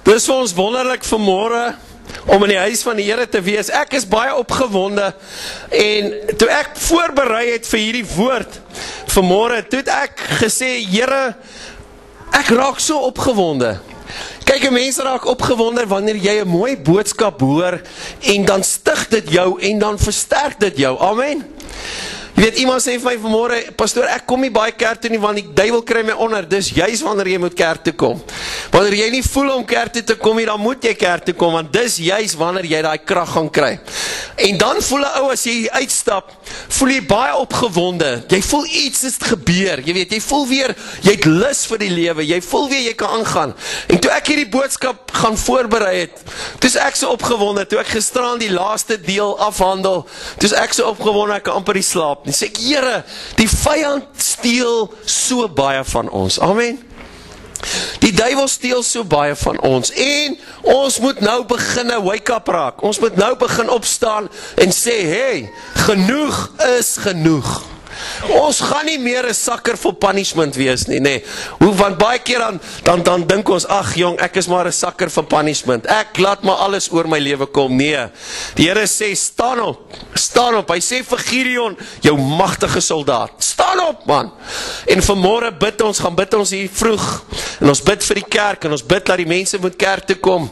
Dis vir ons wonderlik vanmôre om in die huis van die Here te wees. Ek is baie opgewonde en toe ek voorberei het vir hierdie woord vanmôre, toe het ek gesê, Here, ek raak so opgewonde. Kyk, mense raak opgewonde wanneer jy 'n mooi boodskap hoor en dan stig dit jou en dan versterk dit jou. Amen. Jy weet, iemand sê vir my vanmôre, pastoor, ek kom nie baie kerk toe nie, want die duiwel kry my onder. Dis juist wanneer jy moet kerk toe kom. Wanneer jy nie voel om kerk toe te kom nie, dan moet jy kerk toe kom, want dis juist wanneer jy daai krag gaan kry. En dan voel 'n ou, as jy uitstap, voel jy baie opgewonde. Jy voel iets het gebeur. Jy weet, jy voel weer, jy het lus vir die lewe. Jy voel weer jy kan aangaan. En toe ek hierdie boodskap gaan voorberei het, toe is ek so opgewonde, toe ek gisteraan die laaste deel afhandel, toe is ek so opgewonde, ek kan amper nie slaap. En sê ek, Here, die vyand steel so baie van ons. Amen. Die duiwel steel so baie van ons. En ons moet nou begin wake up raak. Ons moet nou begin opstaan en sê, hey, genoeg is genoeg. Ons gaan nie meer 'n sucker for punishment wees nie, nee. Want baie keer dan dink ons, ag jong, ek is maar 'n sucker for punishment. Ek laat maar alles oor my lewe kom. Nee. Die Here sê, staan op. Staan op. Hy sê vir Gideon, jou magtige soldaat, staan op, man. En vanmôre gaan bid ons hier vroeg. En ons bid vir die kerk en ons bid dat die mense moet kerk toe kom.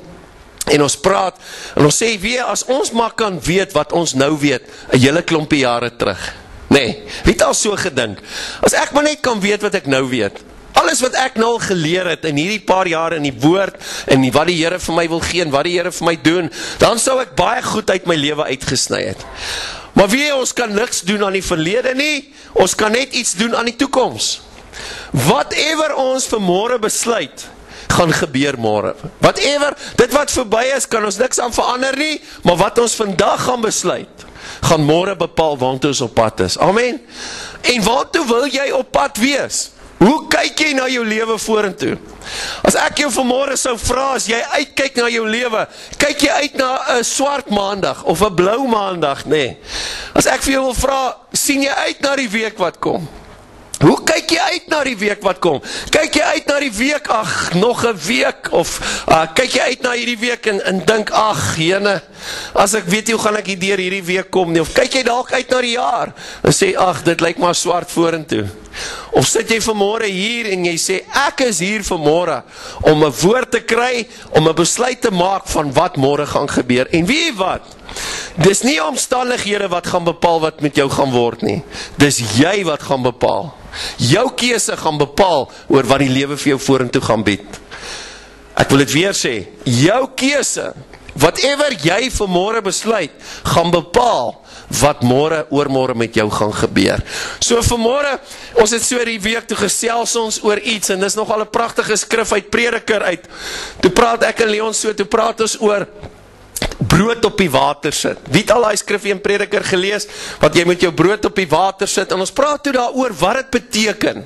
En ons praat en ons sê weer, as ons maar kan weet wat ons nou weet, 'n hele klompie jare terug. Nee, wie het al so gedink? As ek maar net kan weet wat ek nou weet. Alles wat ek nou al geleer het in hierdie paar jare in die woord, en wat die Here vir my wil gee, en wat die Here vir my doen, dan sou ek baie goed uit my lewe uitgesny het. Maar wie, ons kan niks doen aan die verlede nie, ons kan net iets doen aan die toekoms. Whatever ons vanmôre besluit, gaan gebeur môre. Whatever, dit wat verby is, kan ons niks aan verander nie, maar wat ons vandag gaan besluit, gaan môre bepaal waantoe ons op pad is. Amen. En waantoe wil jy op pad wees? Hoe kyk jy na jou lewe vorentoe? As ek jou vanmôre sou vra, as jy uitkyk na jou lewe, kyk jy uit na 'n swart maandag of 'n blou maandag, nee. As ek vir jou wil vra, sien jy uit na die week wat kom? Hoe kyk jy uit na die week wat kom? Kyk jy uit na die week, ag, nog 'n week, of kyk jy uit na hierdie week en dink, ag, Jene, as ek weet hoe gaan ek deur hierdie week kom nie, of kyk jy dalk uit na die jaar, en sê, ag, dit lyk maar swart vorentoe. Of sit jy vanmôre hier en jy sê, ek is hier vanmôre om 'n woord te kry, om 'n besluit te maak van wat môre gaan gebeur. En weet wat? Dis nie omstandighede wat gaan bepaal wat met jou gaan word nie. Dis jy wat gaan bepaal. Jou keuse gaan bepaal oor wat die lewe vir jou vorentoe gaan bied. Ek wil dit weer sê, jou keuse, whatever jy vanmôre besluit, gaan bepaal wat oormôre met jou gaan gebeur. So vanmôre, ons het so die week toe gesels ons oor iets, en dis nogal 'n pragtige skrif uit Prediker uit. Toe praat ek en Leon so, toe praat ons oor brood op die water sit. Wie het al daai skrif in Prediker gelees, wat jy met jou brood op die water sit, en ons praat toe daaroor wat dit beteken.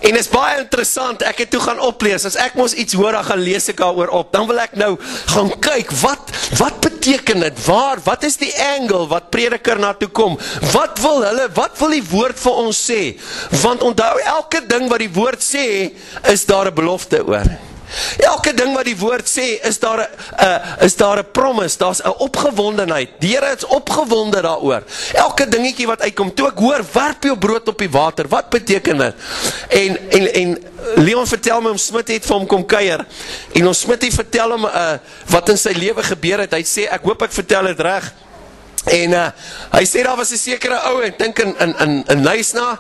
En is baie interessant, ek het toe gaan oplees, as ek mos iets hoor, dan gaan lees ek daaroor op, dan wil ek nou gaan kyk, wat beteken dit, wat is die angle wat Prediker na toe kom, wat wil die woord vir ons sê, want onthou, elke ding wat die woord sê, is daar 'n belofte oor. Elke ding wat die woord sê, is daar 'n promise, daar's 'n opgewondenheid. Die Here is opgewonde daaroor. Elke dingetjie wat uitkom, toe ek hoor, werp jou brood op die water, wat beteken dit? En Leon vertel my, Smit het vir hom kom kuier, en ons Smit vertel hom wat in sy lewe gebeur het. Hy sê, ek hoop ek vertel dit reg. En hy sê, daar was 'n sekere ou, ek dink in Nysna,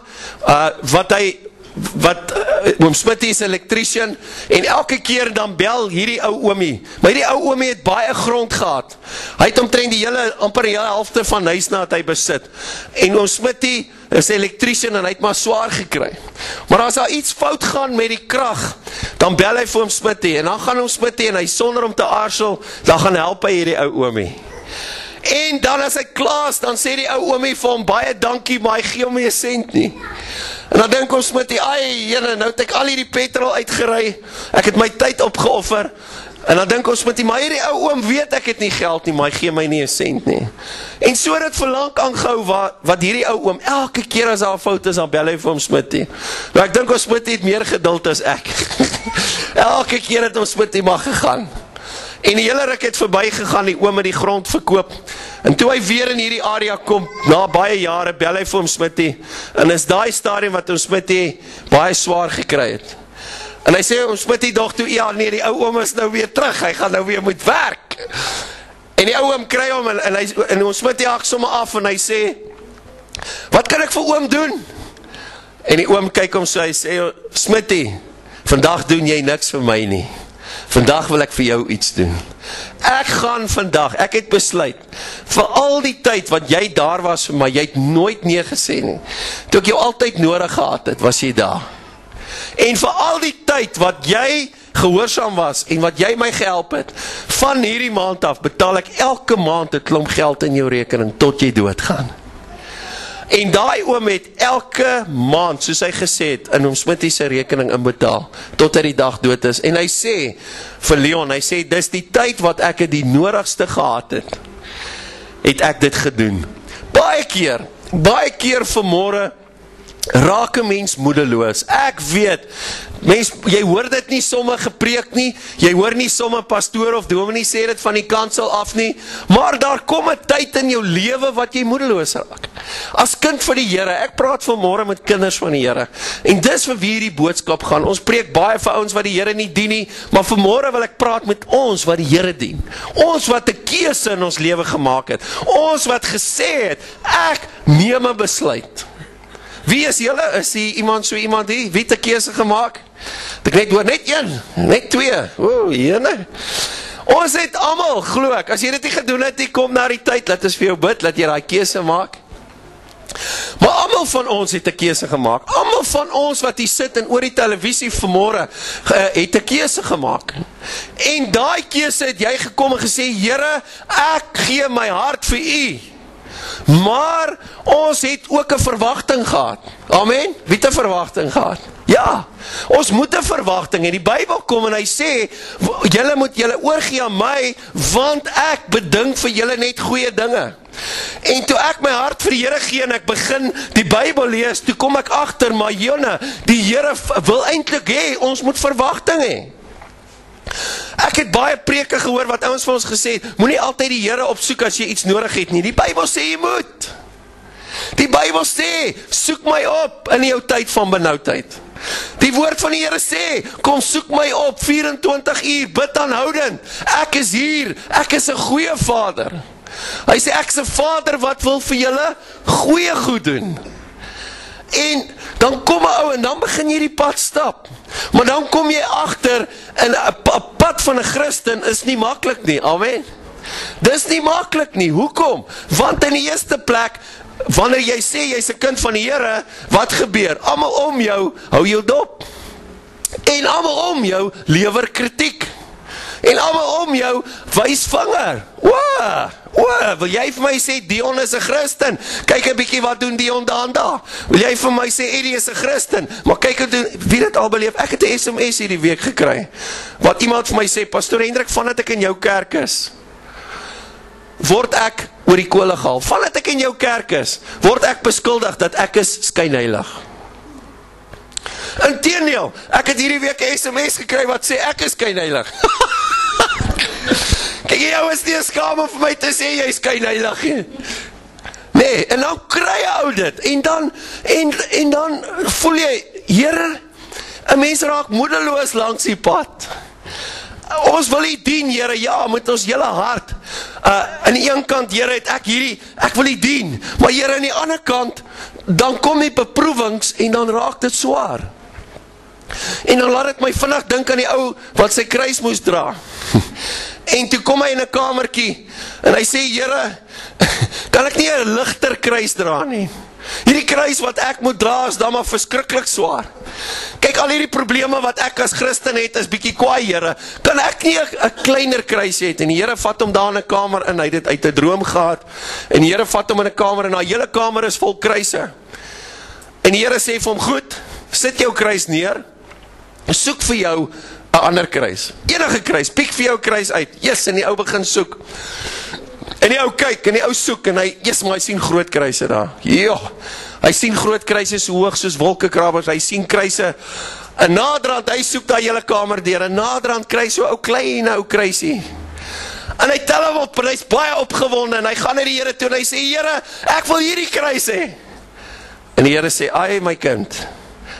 oom Smitty is elektrician, en elke keer dan bel hierdie ou oomie, maar hierdie ou oomie het baie grond gehad, hy het omtrent amper die hele helfte van Nysna het hy besit, en oom Smitty is elektrician, en hy het maar swaar gekry, maar as daar iets fout gaan met die krag, dan bel hy vir oom Smitty, en dan gaan oom Smitty, en hy sonder om te aarsel, dan gaan help hy hierdie ou oomie. En dan as hy klaar is, dan sê die ou oomie vir hom, baie dankie, maar hy gee hom nie 'n sent nie. En dan dink ons met die, Here, nou het ek al hierdie petrol uitgery, ek het my tyd opgeoffer, en dan dink ons met die, maar hierdie ou oom weet ek het nie geld nie, maar hy gee my nie 'n sent nie. En so het dit vir lank aangehou, wat hierdie ou oom, elke keer as daar 'n fout is, dan bel hy vir hom Smitty. Nou ek dink ons Smitty het meer geduld as ek. Elke keer het ons Smitty maar gegaan. En die hele ruk het verby gegaan, die oom het die grond verkoop. En toe hy weer in hierdie area kom, na baie jare, bel hy vir hom Smitty. En is daai stadium wat hom Smitty baie swaar gekry het. En hy sê, hom Smitty dog toe, ja nee, die ou oom is nou weer terug, hy gaan nou weer moet werk. En die ou oom kry hom, en hom Smitty haak sommer af, en hy sê, wat kan ek vir oom doen? En die oom kyk hom so, hy sê, Smitty, vandag doen jy niks vir my nie. Vandag wil ek vir jou iets doen. Ek gaan vandag, ek het besluit, vir al die tyd wat jy daar was vir my, jy het nooit nee gesê nie. Toe ek jou altyd nodig gehad het, was jy daar. En vir al die tyd wat jy gehoorsaam was, en wat jy my gehelp het, van hierdie maand af, betaal ek elke maand 'n klomp geld in jou rekening, tot jy doodgaan. En daai oom het elke maand, soos hy gesê het, in hom Smitty se rekening inbetaal, tot hy die dag dood is. En hy sê, vir Leon, hy sê, dis die tyd wat ek het die nodigste gehad het ek dit gedoen. Baie keer vanmôre, raak 'n mens moedeloos. Ek weet, mens, jy hoor dit nie sommer gepreek nie, jy hoor nie sommer pastoor of dominee sê dit van die kansel af nie, maar daar kom 'n tyd in jou lewe wat jy moedeloos raak. As kind van die Here, ek praat vanmôre met kinders van die Here, en dis vir wie hierdie boodskap gaan. Ons preek baie vir ouens wat die Here nie dien nie, maar vanmôre wil ek praat met ons wat die Here dien. Ons wat 'n keuse in ons lewe gemaak het. Ons wat gesê het, ek neem 'n besluit. Wie is julle? Is hier iemand so iemand hier? Wie het 'n keuse gemaak? Ek net hoor, net een, net twee. Jene. Ons het almal, glo ek, as jy dit nie gedoen het, jy kom na die tyd, laat ons vir jou bid, laat jy daai keuse maak. Maar almal van ons het 'n keuse gemaak. Almal van ons wat hier sit en oor die televisie vanmôre het 'n keuse gemaak. En daai keuse het jy gekom en gesê, Here, ek gee my hart vir U. Maar ons het ook 'n verwagting gehad. Amen. Wie het 'n verwagting gehad? Ja, ons moet 'n verwagting, en die Bybel kom en hy sê, julle moet julle oorgee aan my, want ek bedink vir julle net goeie dinge. En toe ek my hart vir die Here gee en ek begin die Bybel lees, toe kom ek agter, maar Jone, die Here wil eintlik hê, ons moet verwagting hê. Ek het baie preke gehoor wat ouens vir ons gesê het, moenie altyd die Here opsoek as jy iets nodig het nie. Die Bybel sê jy moet. Die Bybel sê, soek my op in jou tyd van benoudheid. Die woord van die Here sê, kom soek my op 24 uur, bid aanhoudend. Ek is hier, ek is 'n goeie vader. Hy sê, ek is 'n vader wat wil vir julle goeie goed doen. En dan kom 'n ou en dan begin jy die pad stap. Maar dan kom jy agter, en 'n pad van 'n Christen is nie maklik nie. Amen. Dis nie maklik nie. Hoekom? Want in die eerste plek, wanneer jy sê jy's 'n kind van die Here, wat gebeur? Almal om jou hou jou dop. En almal om jou lewer kritiek. En almal om jou wys vinger. Wil jy vir my sê Dion is 'n Christen? Kyk 'n bietjie wat doen Dion daar. Wil jy vir my sê Eddie is 'n Christen? Maar kyk wie dit al beleef. Ek het 'n SMS hierdie week gekry. Wat iemand vir my sê, Pastor Hendrik, vandat ek in jou kerk is, word ek oor die kole gehaal. Vandat ek in jou kerk is, word ek beskuldig dat ek is skynheilig. Inteendeel, ek het hierdie week 'n SMS gekry wat sê ek is skynheilig. Kyk, jy is nie skaam om vir my te sê jy is skynheilig. Nee, en dan kry jy ou dit, en dan voel jy, Here, 'n mens raak moedeloos langs die pad. Ons wil U dien, Here, ja, met ons hele hart. Aan die een kant, Here, het ek wil U dien, maar Here, aan die ander kant, dan kom die beproewings, en dan raak dit swaar. En dan laat dit my vinnig dink aan die ou wat sy kruis moes dra. En toe kom hy in 'n kamertjie, en hy sê, Here, kan ek nie 'n ligter kruis dra nie? Hierdie kruis wat ek moet dra is dan maar verskriklik swaar. Kyk, al hierdie probleme wat ek as Christen het, is bietjie kwaai, Here. Kan ek nie 'n kleiner kruis hê? En die Here vat hom daar in 'n kamer in, hy het dit uit 'n droom gehad, en die Here vat hom in 'n kamer, en daai hele kamer is vol kruise. En die Here sê vir hom, goed, sit jou kruis neer, soek vir jou 'n ander kruis. Enige kruis, piek vir jou kruis uit. Yes, en die ou begin soek. En die ou kyk, en die ou soek, en maar hy sien groot kruise daar. Ja, hy sien groot kruise so hoog soos wolkekrabbers, hy sien kruise. En naderhand, hy soek daai hele kamer deur, en naderhand kry so ou klein ou kruisie. En hy tel hom op, en hy's baie opgewonde, en hy gaan na die Here toe, en hy sê, Here, ek wil hierdie kruis hê. En die Here sê, ai my kind,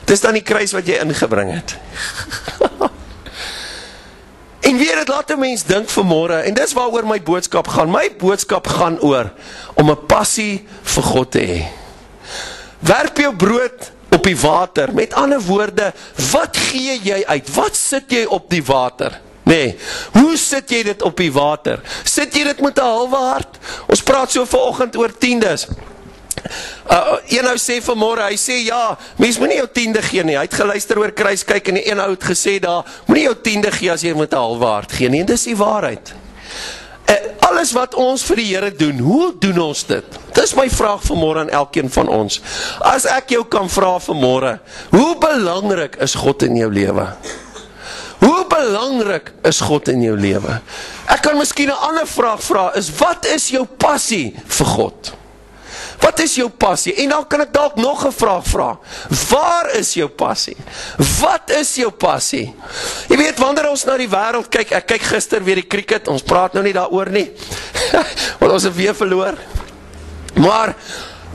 dis dan die kruis wat jy ingebring het. En weer, het laat 'n mens dink vanmôre, en dis waaroor my boodskap gaan. My boodskap gaan oor, om 'n passie vir God te hê. Werp jou brood op die water, met ander woorde, wat gee jy uit? Wat sit jy op die water? Nee, hoe sit jy dit op die water? Sit jy dit met 'n halwe hart? Ons praat so vanoggend oor tiendes. Een ou sê vanmôre, hy sê ja, mens moenie jou tiende gee nie. Hy het geluister oor kruiskyk en die een ou het gesê daar, moenie jou tiende gee as jy met 'n halwe hart gee nie. En dis die waarheid. Alles wat ons vir die Here doen, hoe doen ons dit? Dis my vraag vanmôre aan elkeen van ons. As ek jou kan vra vanmôre, hoe belangrik is God in jou lewe? Hoe belangrik is God in jou lewe? Ek kan miskien 'n ander vraag vra, is wat is jou passie vir God? Wat is jou passie? En dan kan ek dalk nog 'n vraag vra. Waar is jou passie? Wat is jou passie? Jy weet, wanneer ons na die wêreld kyk, ek kyk gister weer die cricket, ons praat nou nie daaroor nie, want ons het weer verloor. Maar,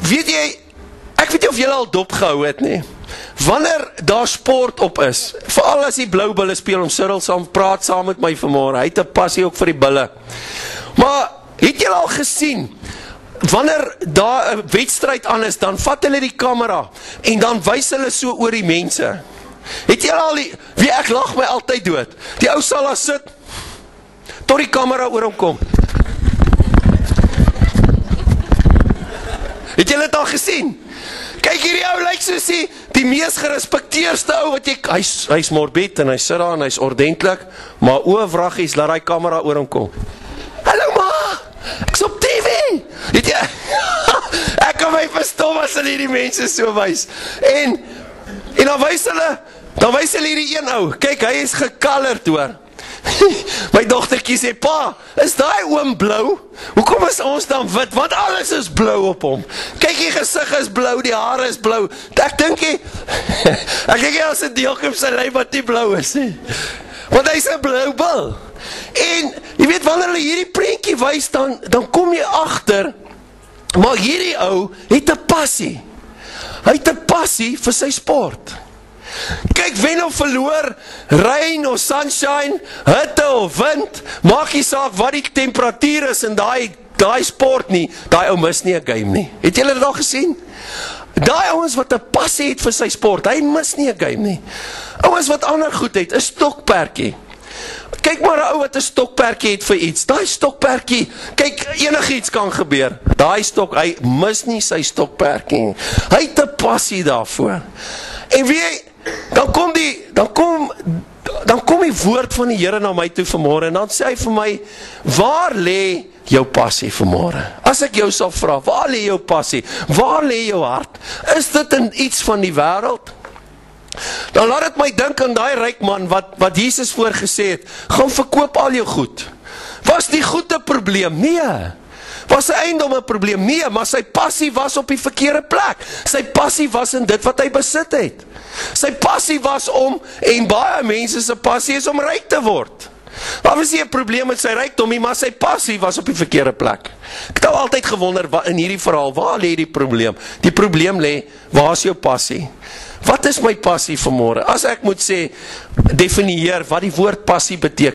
weet jy, ek weet nie of julle al dop gehou het nie. Wanneer daar sport op is, veral as die blou bulle speel, om Cyril saam praat saam met my vanmôre, hy het 'n passie ook vir die bulle. Maar, het julle al gesien, wanneer daar 'n wedstryd aan is, dan vat hulle die kamera, en dan wys hulle so oor die mense. Het julle al die, wie ek lag my altyd dood, die ou sal daar sit, tot die kamera oor hom kom. Het julle dit al gesien? Kyk, hierdie ou lyk soos die mees gerespekteerste ou wat jy, hy's morbid, en hy sit daar, en hy's ordentlik, maar oorwraggies, laat hy kamera oor hom kom. Hallo ma, ek's op TV. Weet jy, ek kan my verstom as hulle hierdie mense so wys. En dan wys hulle hierdie een ou, kyk, hy is gekallerd hoor. My dogtertjie sê, pa, is daai oom blou? Hoekom is ons dan wit? Want alles is blou op hom. Kyk, die gesig is blou, die hare is blou. Ek dink jy as 'n deeltjie op sy lyf wat nie blou is nie. Want hy's 'n blou bil. En, jy weet, wanneer hulle hierdie prentjie wys, dan kom jy agter, maar hierdie ou het 'n passie. Hy het 'n passie vir sy sport. Kyk, wen of verloor, reën of sunshine, hitte of wind, maak nie saak wat die temperatuur is in daai sport nie, daai ou mis nie 'n game nie. Het julle dit al gesien? Daai ouens wat 'n passie het vir sy sport, hy mis nie 'n game nie. Ouens wat ander goed het, 'n stokperdjie. Kyk maar 'n ou wat 'n stokperdjie het vir iets. Daai stokperdjie, kyk, enigiets kan gebeur. Daai stok, hy mis nie sy stokperdjie nie. Hy het 'n passie daarvoor. En wie, dan kom die woord van die Here na my toe vanmôre, en dan sê hy vir my, waar lê jou passie vanmôre? As ek jou sal vra, waar lê jou passie? Waar lê jou hart? Is dit in iets van die wêreld? Dan laat dit my dink aan daai ryk man wat Jesus voorgesê het, gaan verkoop al jou goed. Was die goed 'n probleem? Nee. Was sy eiendom 'n probleem? Nee, maar sy passie was op die verkeerde plek. Sy passie was in dit wat hy besit het. Sy passie was om, en baie mense se passie is om ryk te word. Daar was nie 'n probleem met sy rykdom nie, maar sy passie was op die verkeerde plek. Ek het altyd gewonder in hierdie verhaal, waar lê die probleem? Die probleem lê, waar is jou passie? Wat is my passie vanmôre? As ek moet sê, definieer wat die woord passie beteken.